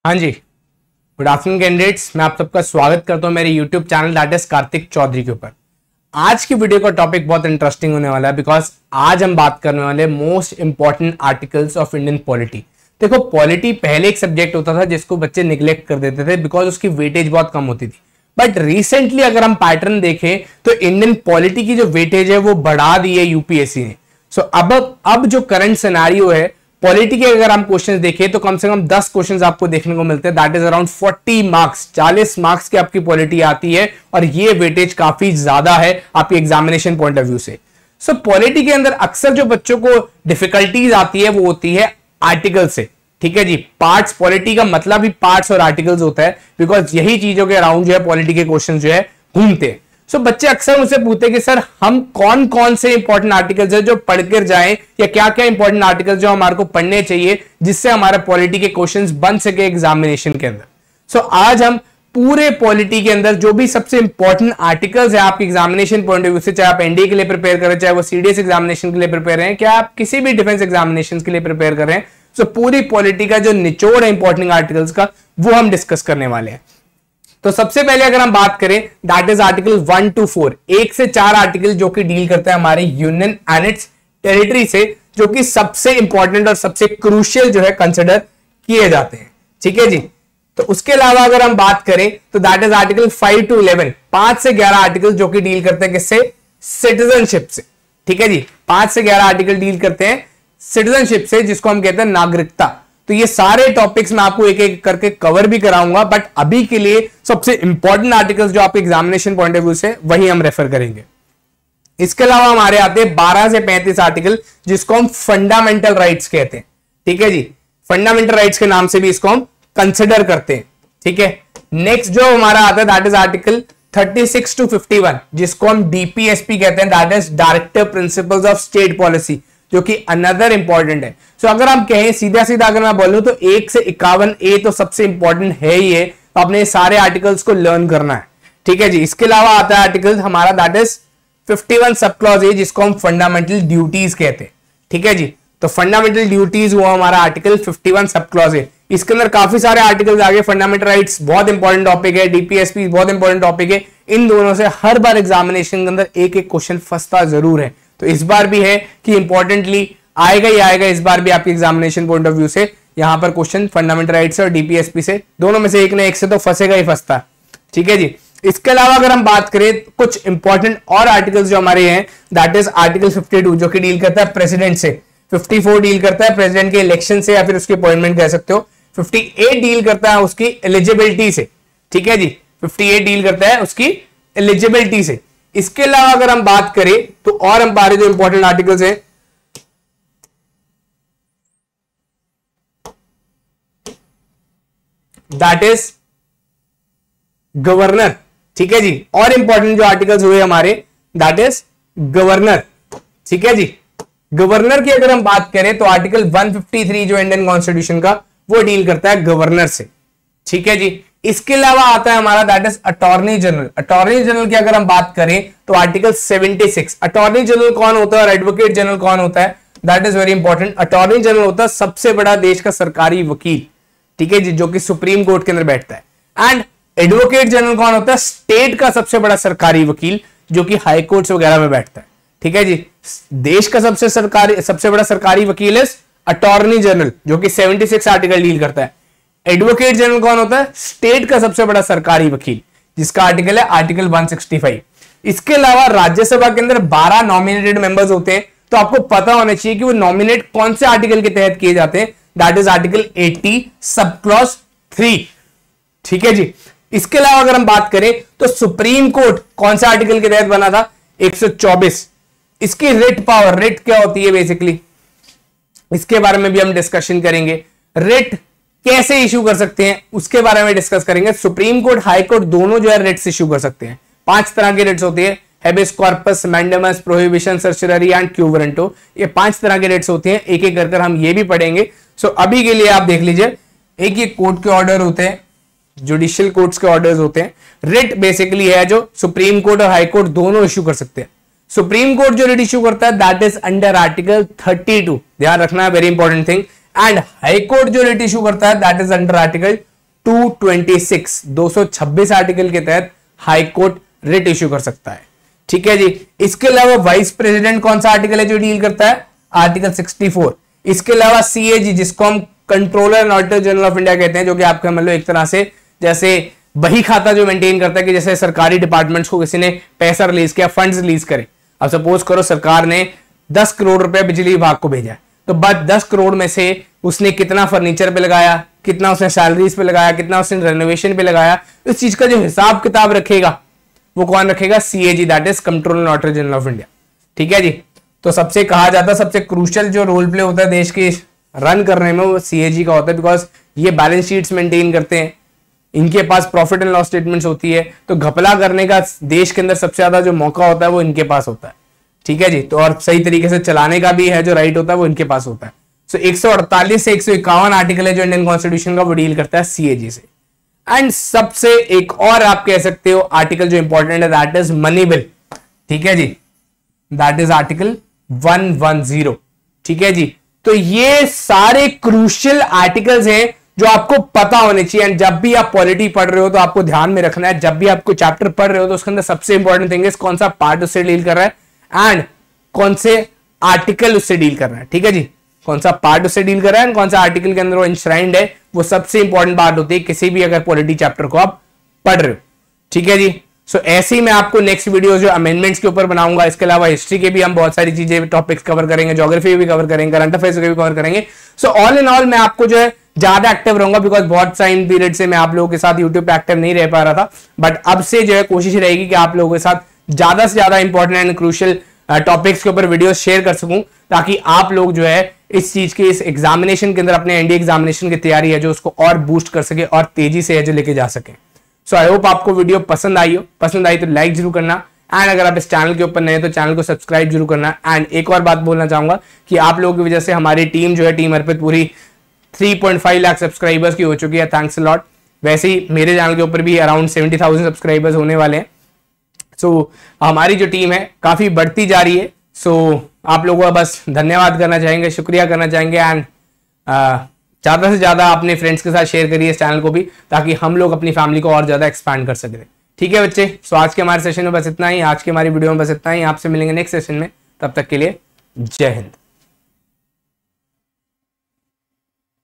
हाँ जी, good afternoon candidates. मैं आप सबका स्वागत करता हूं मेरे YouTube channel that is Kartik Chaudhary के ऊपर। आज की वीडियो का टॉपिक बहुत इंटरेस्टिंग होने वाला है बिकॉज आज हम बात करने वाले most important articles of Indian polity. देखो, पॉलिटी पहले एक सब्जेक्ट होता था जिसको बच्चे निग्लेक्ट कर देते थे बिकॉज उसकी वेटेज बहुत कम होती थी, बट रिसेंटली अगर हम पैटर्न देखें तो इंडियन पॉलिटी की जो वेटेज है वो बढ़ा दी है यूपीएससी ने। सो अब जो करंट सिनेरियो है पॉलिटी के, अगर हम क्वेश्चंस देखें तो कम से कम 10 क्वेश्चंस आपको देखने को मिलते हैं। That is around 40 marks, 40 marks की आपकी पॉलिटी आती है और ये वेटेज काफी ज्यादा है आपकी एग्जामिनेशन पॉइंट ऑफ व्यू से। सो पॉलिटी के अंदर अक्सर जो बच्चों को डिफिकल्टीज आती है वो होती है आर्टिकल से। ठीक है जी, पार्ट्स, पॉलिटी का मतलब ही पार्ट्स और आर्टिकल्स होता है बिकॉज यही चीजों के अराउंड जो है पॉलिटी के क्वेश्चन जो है घूमते हैं। सो बच्चे अक्सर मुझसे पूछते हैं कि सर हम कौन कौन से इंपॉर्टेंट आर्टिकल्स है जो पढ़कर जाएं, या क्या क्या इंपॉर्टेंट आर्टिकल्स जो हमारे को पढ़ने चाहिए जिससे हमारा पॉलिटी के क्वेश्चंस बन सके एग्जामिनेशन के अंदर। सो आज हम पूरे पॉलिटी के अंदर जो भी सबसे इंपॉर्टेंट आर्टिकल्स है आपके एग्जामिनेशन पॉइंट ऑफ व्यू से, चाहे आप एनडीए के लिए प्रिपेयर करें, चाहे वो सीडीएस एग्जामिनेशन के लिए प्रिपेयर करें, क्या आप किसी भी डिफेंस एग्जामिनेशन के लिए प्रिपेयर कर रहे हैं, सो पूरी पॉलिटी का जो निचोड़ है इंपॉर्टेंट आर्टिकल्स का वो हम डिस्कस करने वाले हैं। तो सबसे पहले अगर हम बात करें दैट इज आर्टिकल 1 to 4, 1 से 4 आर्टिकल जो कि डील करते हैं हमारे यूनियन एंड इट्स टेरिटरी से, जो कि सबसे इंपॉर्टेंट और सबसे क्रूशियल जो है कंसिडर किए जाते हैं। ठीक है जी। तो उसके अलावा अगर हम बात करें तो दैट इज आर्टिकल 5 to 11, 5 से 11 आर्टिकल जो कि डील करते हैं किससे, सिटीजनशिप से। ठीक है जी, 5 से 11 आर्टिकल डील करते हैं सिटीजनशिप से, जिसको हम कहते हैं नागरिकता। तो ये सारे टॉपिक्स मैं आपको एक एक करके कवर भी कराऊंगा, बट अभी के लिए सबसे इंपॉर्टेंट आर्टिकल्स जो आपके एग्जामिनेशन पॉइंट ऑफ व्यू से वही हम रेफर करेंगे। इसके अलावा हमारे आते हैं 12 से 35 आर्टिकल जिसको हम फंडामेंटल राइट्स कहते हैं। ठीक है जी, फंडामेंटल राइट्स के नाम से भी इसको हम कंसिडर करते हैं। ठीक है, नेक्स्ट जो हमारा आता है दैट इज आर्टिकल 36 to 51 जिसको हम डीपीएसपी कहते हैं, that is directive principles of state policy, जो कि अनदर इंपॉर्टेंट है। सो अगर हम कहें सीधा सीधा अगर मैं बोलूं तो 1 से 51 ए तो सबसे इंपॉर्टेंट है ही है, तो आपने सारे आर्टिकल्स को लर्न करना है। ठीक है जी। इसके अलावा आता है आर्टिकल हमारा that is 51 sub clause A जिसको हम फंडामेंटल ड्यूटीज कहते हैं। ठीक है जी, तो फंडामेंटल ड्यूटीज वो हमारा आर्टिकल 51 सब क्लॉज ए। इसके अंदर काफी सारे आर्टिकल्स आगे, फंडामेंटल राइट्स बहुत इंपॉर्टेंट टॉपिक है, डीपीएसपी बहुत इंपॉर्टेंट टॉपिक है। इन दोनों से हर बार एग्जामिनेशन के अंदर एक एक क्वेश्चन फंसता जरूर है, तो इस बार भी है कि इंपॉर्टेंटली आएगा ही आएगा इस बार भी आपके एग्जामिनेशन पॉइंट ऑफ व्यू से। यहां पर क्वेश्चन फंडामेंटल राइट्स और डीपीएसपी से, दोनों में से एक ना एक से तो फंसेगा ही फंसता। ठीक है जी। इसके अलावा अगर हम बात करें कुछ इंपॉर्टेंट और आर्टिकल्स जो हमारे हैं दैट इज आर्टिकल 52 जो कि डील करता है प्रेसिडेंट से, 54 डील करता है प्रेसिडेंट के इलेक्शन से या फिर उसकी अपॉइंटमेंट कह सकते हो, 58 डील करता है उसकी एलिजिबिलिटी से। ठीक है जी, 58 डील करता है उसकी एलिजिबिलिटी से। इसके अलावा अगर हम बात करें तो और हमारे जो इंपॉर्टेंट आर्टिकल्स हैं दैट इज गवर्नर। ठीक है जी, और इंपॉर्टेंट जो आर्टिकल्स हुए हमारे दैट इज गवर्नर। ठीक है जी, गवर्नर की अगर हम बात करें तो आर्टिकल 153 जो इंडियन कॉन्स्टिट्यूशन का वो डील करता है गवर्नर से। ठीक है जी। इसके अलावा आता है हमारा that is attorney general. Attorney general की अगर हम बात करें तो आर्टिकल 76। अटॉर्नी जनरल कौन होता है और एडवोकेट जनरल कौन होता है, that is very important. Attorney general होता है सबसे बड़ा देश का सरकारी वकील। ठीक है जी, जो कि सुप्रीम कोर्ट के अंदर बैठता है। एंड एडवोकेट जनरल कौन होता है, स्टेट का सबसे बड़ा सरकारी वकील जो कि हाई कोर्ट्स वगैरह में बैठता है। ठीक है जी, देश का सबसे बड़ा सरकारी वकील है अटॉर्नी जनरल जो कि 76 आर्टिकल डील करता है। एडवोकेट जनरल कौन होता है, स्टेट का सबसे बड़ा सरकारी वकील जिसका आर्टिकल है आर्टिकल 165। इसके अलावा राज्यसभा के अंदर 12 नॉमिनेटेड मेंबर्स होते हैं, तो आपको पता होना चाहिए कि वो नॉमिनेट कौन से आर्टिकल के तहत किए जाते हैं, that is article 80 sub clause 3। ठीक है जी। इसके अलावा अगर हम बात करें तो सुप्रीम कोर्ट कौन से आर्टिकल के तहत बना था, 124। इसकी रिट पावर, रिट क्या होती है बेसिकली, इसके बारे में भी हम डिस्कशन करेंगे। रिट कैसे इशू कर सकते हैं उसके बारे में डिस्कस करेंगे। सुप्रीम कोर्ट, हाई कोर्ट दोनों जो है रिट्स इशू कर सकते हैं। 5 तरह के रिट्स होती है, habeas corpus, mandamus, prohibition, certiorari and quo warranto. ये 5 तरह के रिट्स होते हैं, एक एक कर हम ये भी पढ़ेंगे। सो अभी के लिए आप देख लीजिए, एक ये कोर्ट के ऑर्डर होते हैं, जुडिशियल कोर्ट्स के ऑर्डर्स होते हैं। रिट बेसिकली है जो सुप्रीम कोर्ट और हाई कोर्ट दोनों इशू कर सकते हैं। सुप्रीम कोर्ट जो रिट इशू करता है दैट इज अंडर आर्टिकल 32, ध्यान रखना है, very important thing. And high court जो रिट इशू करता है that is under article 226 article के तहत हाई कोर्ट रिट इश्यू कर सकता है। ठीक है जी। इसके अलावा वाइस प्रेसिडेंट कौन सा आर्टिकल है जो डील करता है? आर्टिकल 64। इसके अलावा सीएजी, जिसको हम controller and auditor general of India कहते हैं, जो कि आपका मतलब एक तरह से जैसे बही खाता जो मेंटेन करता है कि जैसे सरकारी डिपार्टमेंट्स को किसी ने पैसा रिलीज किया, फंड्स रिलीज करे। अब सपोज करो सरकार ने 10 करोड़ रुपए बिजली विभाग को भेजा, तो बस 10 करोड़ में से उसने कितना फर्नीचर पे लगाया, कितना उसने सैलरीज पे लगाया, कितना उसने रेनोवेशन पे लगाया, इस चीज का जो हिसाब किताब रखेगा वो कौन रखेगा? CAG, that is controller and auditor general of India. ठीक है जी। तो सबसे कहा जाता है सबसे क्रूशियल जो रोल प्ले होता है देश के रन करने में, वो सीएजी का होता है, बिकॉज ये बैलेंस शीट्स मेंटेन करते हैं, इनके पास प्रॉफिट एंड लॉस स्टेटमेंट्स होती है, तो घपला करने का देश के अंदर सबसे ज्यादा जो मौका होता है वो इनके पास होता है। ठीक है जी। तो और सही तरीके से चलाने का भी है जो राइट होता है वो इनके पास होता है। सो 148 से 151 आर्टिकल है जो इंडियन कॉन्स्टिट्यूशन का, वो डील करता है सीएजी से। एंड सबसे एक और आप कह सकते हो आर्टिकल जो इंपॉर्टेंट है, दैट इज मनी बिल। ठीक है जी, दैट इज आर्टिकल 110। ठीक है जी। तो ये सारे क्रूशियल आर्टिकल्स हैं जो आपको पता होने चाहिए। एंड जब भी आप पॉलिटी पढ़ रहे हो तो आपको ध्यान में रखना है, जब भी आपको चैप्टर पढ़ रहे हो तो उसके अंदर सबसे इंपॉर्टेंट थिंग है कौन सा पार्ट उससे डील कर रहा है एंड कौन से आर्टिकल उससे डील कर रहा है। ठीक है जी। कौन सा पार्ट उससे डील कर रहा है एंड कौन सा आर्टिकल के अंदर वो इंश्राइंड है, वो सबसे इंपॉर्टेंट बात होती है किसी भी अगर पॉलिटी चैप्टर को आप पढ़ रहे हो। ठीक है जी। सो ऐसे ही मैं आपको नेक्स्ट वीडियो जो अमेंडमेंट्स के ऊपर बनाऊंगा, इसके अलावा हिस्ट्री के भी हम बहुत सारी चीजें टॉपिक्स कवर करेंगे, ज्योग्राफी भी कवर करेंगे, करंट अफेयर्स के भी कवर करेंगे। सो ऑल इन ऑल मैं आपको जो है ज्यादा एक्टिव रहूंगा, बिकॉज बहुत टाइम पीरियड से मैं आप लोगों के साथ यूट्यूब पे एक्टिव नहीं रह पा रहा था, बट अब से जो है कोशिश रहेगी कि आप लोगों के साथ ज्यादा से ज्यादा इंपॉर्टेंट एंड क्रूशियल टॉपिक्स के ऊपर वीडियो शेयर कर सकूं, ताकि आप लोग जो है इस चीज के इस एग्जामिनेशन के अंदर अपने एनडीए एग्जामिनेशन की तैयारी है जो उसको और बूस्ट कर सके और तेजी से है जो लेके जा सके। सो आई होप आपको वीडियो पसंद आई हो, पसंद आई तो लाइक जरूर करना एंड अगर आप इस चैनल के ऊपर नए तो चैनल को सब्सक्राइब जरूर करना। एंड एक और बात बोलना चाहूंगा कि आप लोगों की वजह से हमारी टीम जो है टीम अर्पित पूरी 3.5 लाख सब्सक्राइबर्स की हो चुकी है, थैंक्स अ लॉट। वैसे ही मेरे चैनल के ऊपर भी अराउंड 70,000 सब्सक्राइबर्स होने वाले हैं। सो हमारी जो टीम है काफी बढ़ती जा रही है। सो आप लोगों का बस धन्यवाद करना चाहेंगे, शुक्रिया करना चाहेंगे एंड ज्यादा से ज्यादा अपने फ्रेंड्स के साथ शेयर करिए इस चैनल को भी, ताकि हम लोग अपनी फैमिली को और ज्यादा एक्सपैंड कर सकें। ठीक है बच्चे। सो आज के हमारे सेशन में बस इतना ही, आज की हमारी वीडियो में बस इतना ही। आपसे मिलेंगे नेक्स्ट सेशन में, तब तक के लिए जय हिंद।